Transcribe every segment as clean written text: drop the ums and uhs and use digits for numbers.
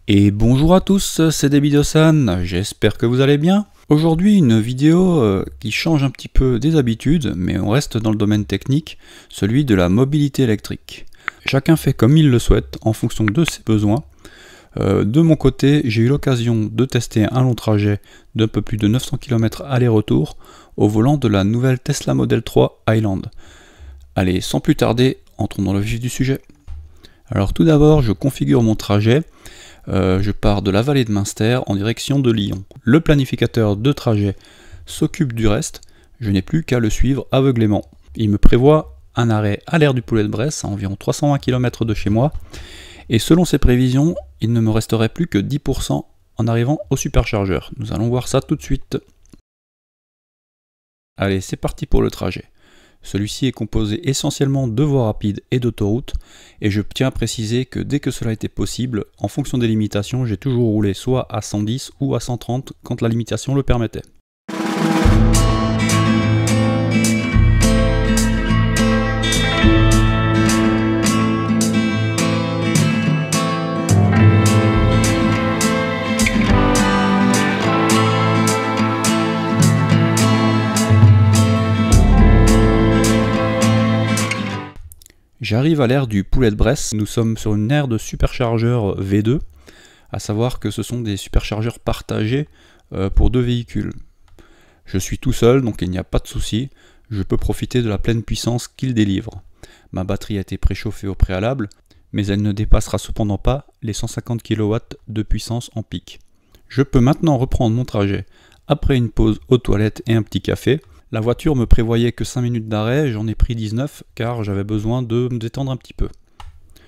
Et bonjour à tous, c'est David-san, j'espère que vous allez bien. Aujourd'hui une vidéo qui change un petit peu des habitudes, mais on reste dans le domaine technique, celui de la mobilité électrique. Chacun fait comme il le souhaite en fonction de ses besoins. De mon côté, j'ai eu l'occasion de tester un long trajet d'un peu plus de 900 km aller-retour au volant de la nouvelle Tesla Model 3 Highland. Allez, sans plus tarder, entrons dans le vif du sujet. Alors tout d'abord, je configure mon trajet. Je pars de la vallée de Münster en direction de Lyon. Le planificateur de trajet s'occupe du reste, je n'ai plus qu'à le suivre aveuglément. Il me prévoit un arrêt à l'aire du Poulet de Bresse à environ 320 km de chez moi, et selon ses prévisions, il ne me resterait plus que 10% en arrivant au superchargeur. Nous allons voir ça tout de suite. Allez, c'est parti pour le trajet. Celui-ci est composé essentiellement de voies rapides et d'autoroutes, et je tiens à préciser que dès que cela était possible, en fonction des limitations, j'ai toujours roulé soit à 110 ou à 130 quand la limitation le permettait. J'arrive à l'aire du Poulet de Bresse, nous sommes sur une aire de superchargeurs V2, à savoir que ce sont des superchargeurs partagés pour deux véhicules. Je suis tout seul, donc il n'y a pas de souci, je peux profiter de la pleine puissance qu'ils délivrent. Ma batterie a été préchauffée au préalable, mais elle ne dépassera cependant pas les 150 kW de puissance en pic. Je peux maintenant reprendre mon trajet après une pause aux toilettes et un petit café. La voiture me prévoyait que 5 minutes d'arrêt, j'en ai pris 19 car j'avais besoin de me détendre un petit peu.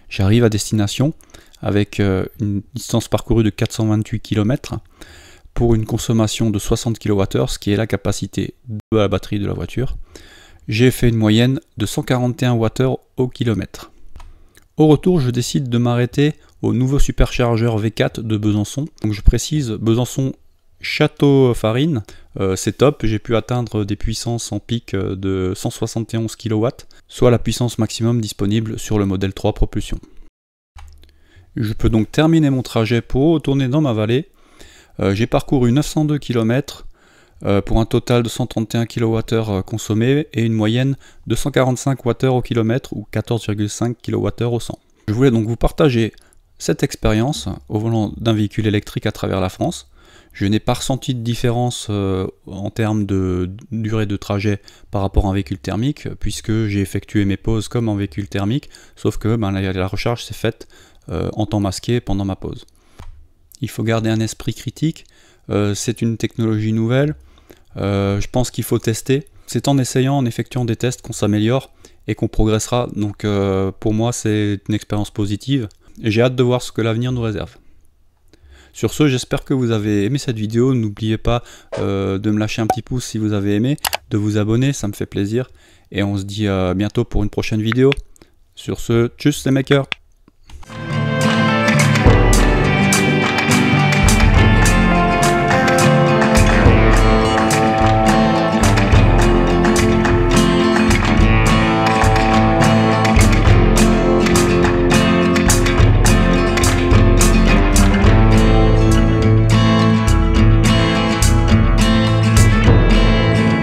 J'arrive à destination avec une distance parcourue de 428 km pour une consommation de 60 kWh, ce qui est la capacité de la batterie de la voiture. J'ai fait une moyenne de 141 Wh au kilomètre. Au retour, je décide de m'arrêter au nouveau superchargeur V4 de Besançon. Donc je précise Besançon Château-Farine, c'est top, j'ai pu atteindre des puissances en pic de 171 kW, soit la puissance maximum disponible sur le modèle 3 propulsion. Je peux donc terminer mon trajet pour retourner dans ma vallée. J'ai parcouru 902 km pour un total de 131 kWh consommés et une moyenne de 145 Wh au kilomètre ou 14,5 kWh au 100. Je voulais donc vous partager cette expérience au volant d'un véhicule électrique à travers la France. Je n'ai pas ressenti de différence en termes de durée de trajet par rapport à un véhicule thermique, puisque j'ai effectué mes pauses comme en véhicule thermique, sauf que la recharge s'est faite en temps masqué pendant ma pause. Il faut garder un esprit critique, c'est une technologie nouvelle, je pense qu'il faut tester. C'est en essayant, en effectuant des tests qu'on s'améliore et qu'on progressera, donc pour moi c'est une expérience positive, et j'ai hâte de voir ce que l'avenir nous réserve. Sur ce, j'espère que vous avez aimé cette vidéo, n'oubliez pas de me lâcher un petit pouce si vous avez aimé, de vous abonner, ça me fait plaisir, et on se dit à bientôt pour une prochaine vidéo. Sur ce, tchuss les makers!